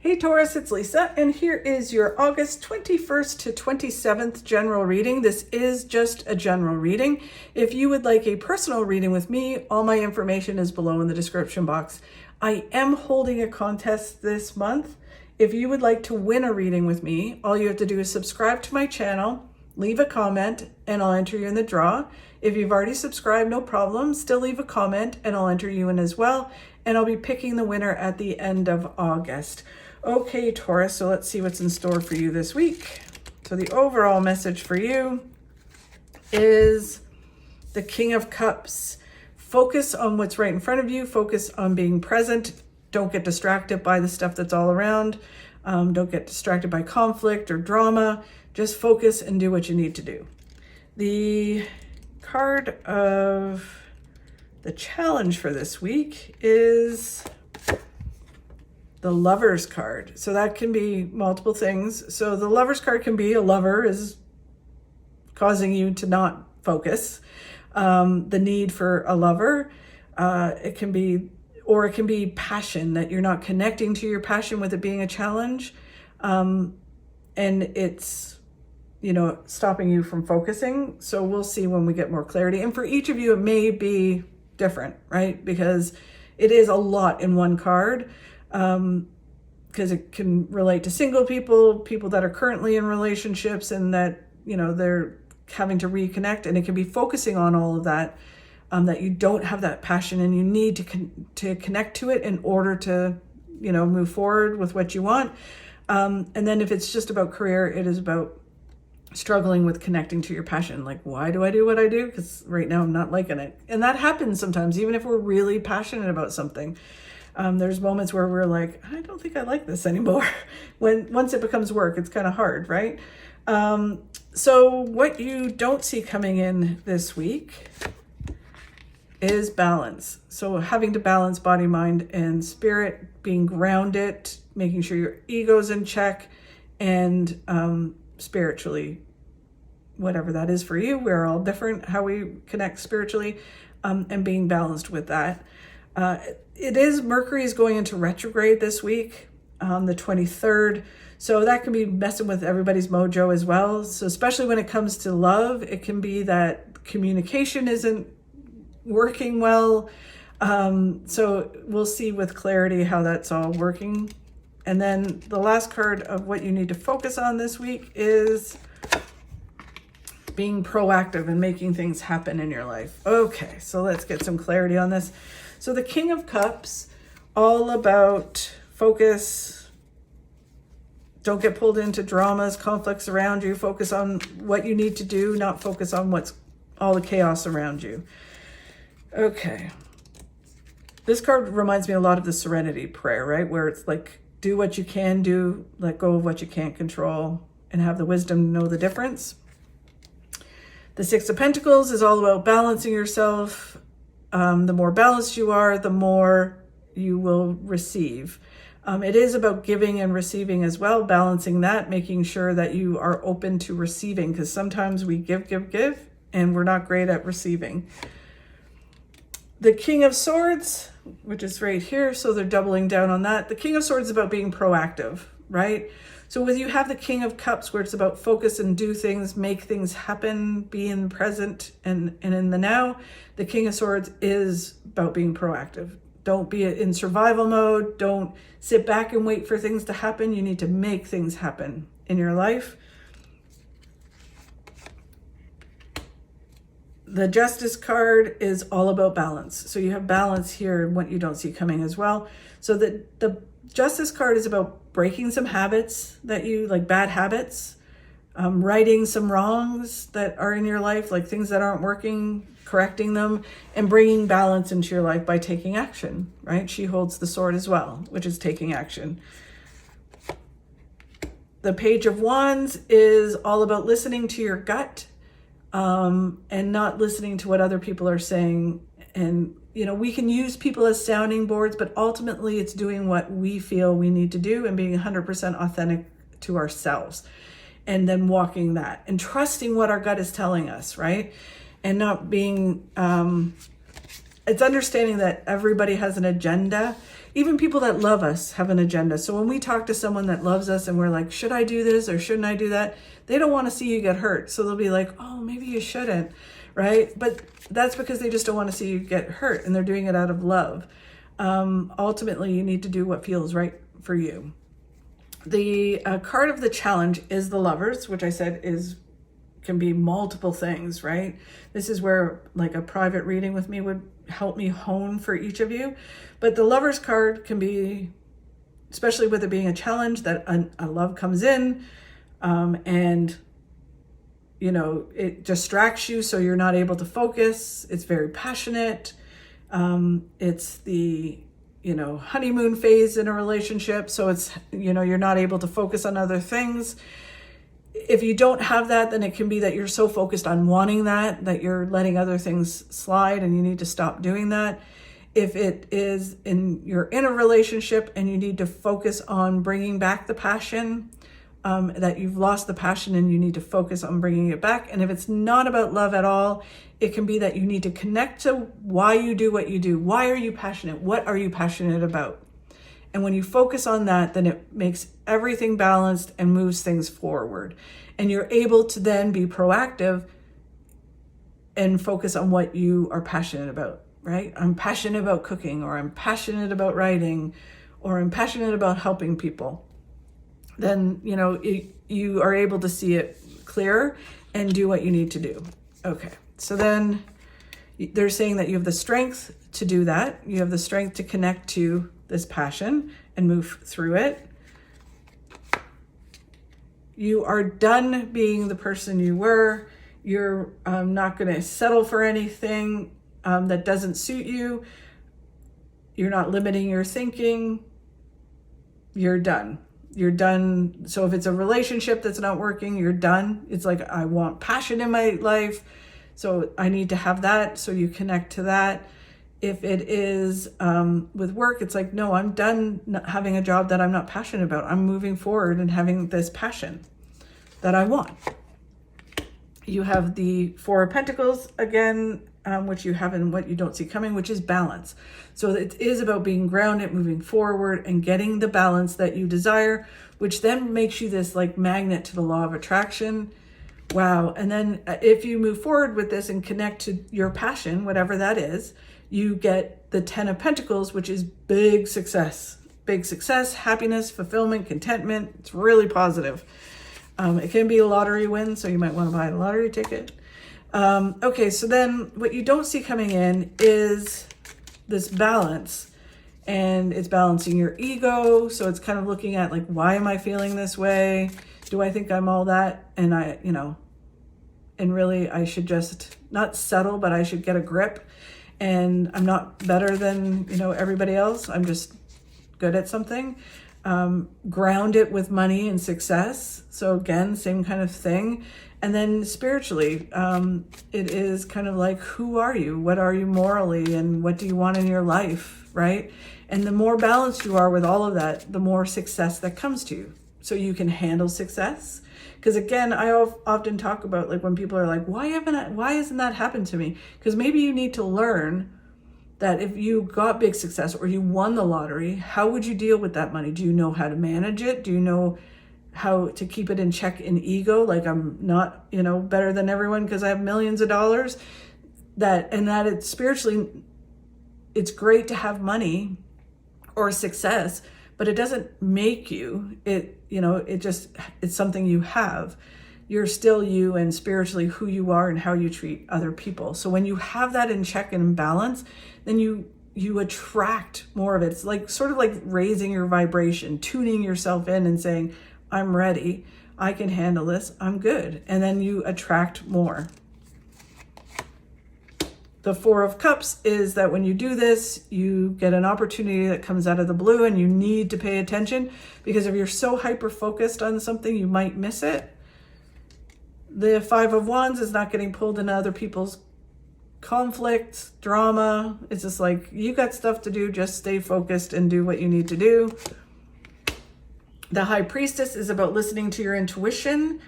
Hey Taurus, it's Lisa, and here is your August 21st to 27th general reading. This is just a general reading. If you would like a personal reading with me, all my information is below in the description box. I am holding a contest this month. If you would like to win a reading with me, all you have to do is subscribe to my channel, leave a comment, and I'll enter you in the draw. If you've already subscribed, no problem. Still leave a comment, and I'll enter you in as well. And I'll be picking the winner at the end of August. Okay, Taurus, so let's see what's in store for you this week. So the overall message for you is the King of Cups. Focus on what's right in front of you. Focus on being present. Don't get distracted by the stuff that's all around. Don't get distracted by conflict or drama. Just focus and do what you need to do. The card of the challenge for this week is the Lover's card. So that can be multiple things. So the Lover's card can be a lover is causing you to not focus. The need for a lover. It can be passion, that you're not connecting to your passion with it being a challenge. And it's, stopping you from focusing. So we'll see when we get more clarity. And for each of you, it may be different, right? Because it is a lot in one card. Because it can relate to single people, people that are currently in relationships and that, they're having to reconnect, and it can be focusing on all of that, that you don't have that passion and you need to connect to it in order to, move forward with what you want. And then if it's just about career, it is about struggling with connecting to your passion. Like, why do I do what I do? Because right now I'm not liking it. And that happens sometimes, even if we're really passionate about something. There's moments where we're like, I don't think I like this anymore. Once it becomes work, it's kind of hard, right? So what you don't see coming in this week is balance. So having to balance body, mind, and spirit, being grounded, making sure your ego's in check, and spiritually, whatever that is for you. We're all different how we connect spiritually, and being balanced with that. It is Mercury is going into retrograde this week on the 23rd. So that can be messing with everybody's mojo as well. So especially when it comes to love, it can be that communication isn't working well. So we'll see with clarity how that's all working. And then the last card of what you need to focus on this week is being proactive and making things happen in your life. Okay, so let's get some clarity on this. So the King of Cups, all about focus. Don't get pulled into dramas, conflicts around you. Focus on what you need to do, not focus on what's all the chaos around you. Okay. This card reminds me a lot of the Serenity prayer, right? Where it's like, do what you can do, let go of what you can't control, and have the wisdom to know the difference. The Six of Pentacles is all about balancing yourself. The more balanced you are, the more you will receive. It is about giving and receiving as well, balancing that, making sure that you are open to receiving, because sometimes we give, and we're not great at receiving. The King of Swords, which is right here, so they're doubling down on that. The King of Swords is about being proactive, right? So when you have the King of Cups, where it's about focus and do things, make things happen, be in the present and in the now, the King of Swords is about being proactive. Don't be in survival mode. Don't sit back and wait for things to happen. You need to make things happen in your life. The Justice card is all about balance. So you have balance here and what you don't see coming as well. So the Justice card is about breaking some habits that you like, bad habits, righting some wrongs that are in your life, like things that aren't working, correcting them, and bringing balance into your life by taking action, right? She holds the sword as well, which is taking action. The Page of Wands is all about listening to your gut, and not listening to what other people are saying. And, we can use people as sounding boards, but ultimately it's doing what we feel we need to do and being 100% authentic to ourselves, and then walking that and trusting what our gut is telling us, right? And not being it's understanding that everybody has an agenda. Even people that love us have an agenda. So when we talk to someone that loves us and we're like, should I do this or shouldn't I do that? They don't want to see you get hurt. So they'll be like, oh, maybe you shouldn't, right? But that's because they just don't want to see you get hurt, and they're doing it out of love. Ultimately, you need to do what feels right for you. The card of the challenge is the Lovers, which I said can be multiple things, right? This is where like a private reading with me would help me hone for each of you. But the Lovers card can be, especially with it being a challenge, that a love comes in and, you know, it distracts you so you're not able to focus. It's very passionate. It's the, you know, honeymoon phase in a relationship. So it's, you know, you're not able to focus on other things. If you don't have that, then it can be that you're so focused on wanting that you're letting other things slide, and you need to stop doing that. If it is you're in a relationship and you need to focus on bringing back the passion, that you've lost the passion and you need to focus on bringing it back. And if it's not about love at all, it can be that you need to connect to why you do what you do. Why are you passionate? What are you passionate about? And when you focus on that, then it makes everything balanced and moves things forward. And you're able to then be proactive and focus on what you are passionate about, right? I'm passionate about cooking, or I'm passionate about writing, or I'm passionate about helping people. Then, you know, you are able to see it clearer and do what you need to do. Okay, so then they're saying that you have the strength to do that. You have the strength to connect to this passion and move through it. You are done being the person you were. You're not going to settle for anything that doesn't suit you. You're not limiting your thinking. You're done. You're done. So if it's a relationship that's not working, you're done. It's like, I want passion in my life, so I need to have that. So you connect to that. If it is with work, it's like, no, I'm done having a job that I'm not passionate about. I'm moving forward and having this passion that I want. You have the Four of Pentacles again, which you have in What You Don't See Coming, which is balance. So it is about being grounded, moving forward, and getting the balance that you desire, which then makes you this like magnet to the law of attraction. Wow. And then if you move forward with this and connect to your passion, whatever that is, you get the Ten of Pentacles, which is big success, happiness, fulfillment, contentment. It's really positive. It can be a lottery win, so you might want to buy a lottery ticket. Okay, so then what you don't see coming in is this balance, and it's balancing your ego. So it's kind of looking at like, why am I feeling this way? Do I think I'm all that? And and really I should just not settle, but I should get a grip. And I'm not better than, everybody else. I'm just good at something. Ground it with money and success. So again, same kind of thing. And then spiritually, it is kind of like, who are you? What are you morally? And what do you want in your life, right? And the more balanced you are with all of that, the more success that comes to you. So you can handle success. Because again, I often talk about like when people are like, why hasn't that happened to me? Because maybe you need to learn that if you got big success or you won the lottery, how would you deal with that money? Do you know how to manage it? Do you know how to keep it in check in ego? Like, I'm not, better than everyone because I have millions of dollars. That it's spiritually, it's great to have money or success, but it doesn't make you. It's something you have. You're still you, and spiritually who you are and how you treat other people. So when you have that in check and in balance, then you attract more of it. It's like sort of like raising your vibration, tuning yourself in and saying, I'm ready. I can handle this. I'm good. And then you attract more. The Four of Cups is that when you do this, you get an opportunity that comes out of the blue, and you need to pay attention, because if you're so hyper-focused on something, you might miss it. The Five of Wands is not getting pulled into other people's conflict, drama. It's just like, you got stuff to do, just stay focused and do what you need to do. The High Priestess is about listening to your intuition.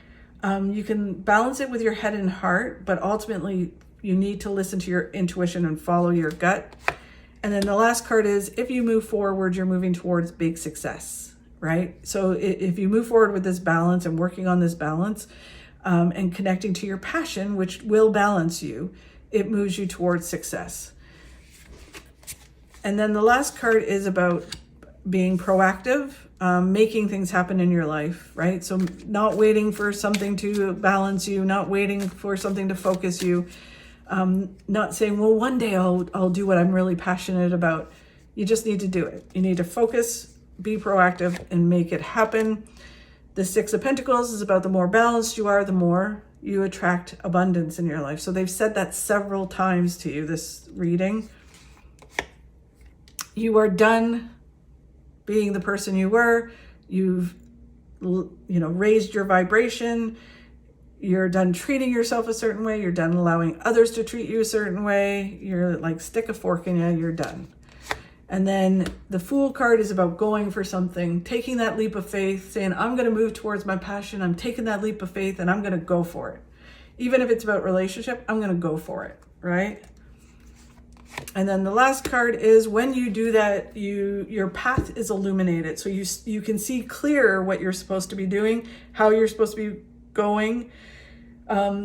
You can balance it with your head and heart, but ultimately, You need to listen to your intuition and follow your gut. And then the last card is, if you move forward, you're moving towards big success, right? So if you move forward with this balance and working on this balance and connecting to your passion, which will balance you, it moves you towards success. And then the last card is about being proactive, making things happen in your life, right? So not waiting for something to balance you, not waiting for something to focus you, not saying, well, one day I'll do what I'm really passionate about. You just need to do it. You need to focus, be proactive, and make it happen. The Six of Pentacles is about the more balanced you are, the more you attract abundance in your life. So they've said that several times to you, this reading. You are done being the person you were. You've, raised your vibration. You're done treating yourself a certain way. You're done allowing others to treat you a certain way. You're like, stick a fork in you, you're done. And then the Fool card is about going for something, taking that leap of faith, saying, I'm going to move towards my passion. I'm taking that leap of faith and I'm going to go for it. Even if it's about relationship, I'm going to go for it, right? And then the last card is, when you do that, your path is illuminated. So you can see clearer what you're supposed to be doing, how you're supposed to be going.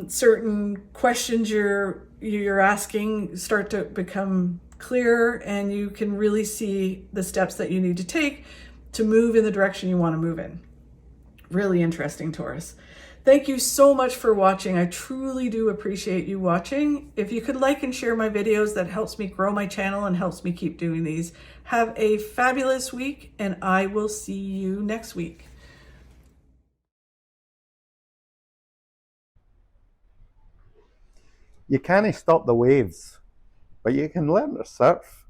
Certain questions you're asking start to become clearer, and you can really see the steps that you need to take to move in the direction you want to move in. Really interesting, Taurus. Thank you so much for watching. I truly do appreciate you watching. If you could like and share my videos, that helps me grow my channel and helps me keep doing these. Have a fabulous week, and I will see you next week. You can't stop the waves, but you can learn to surf.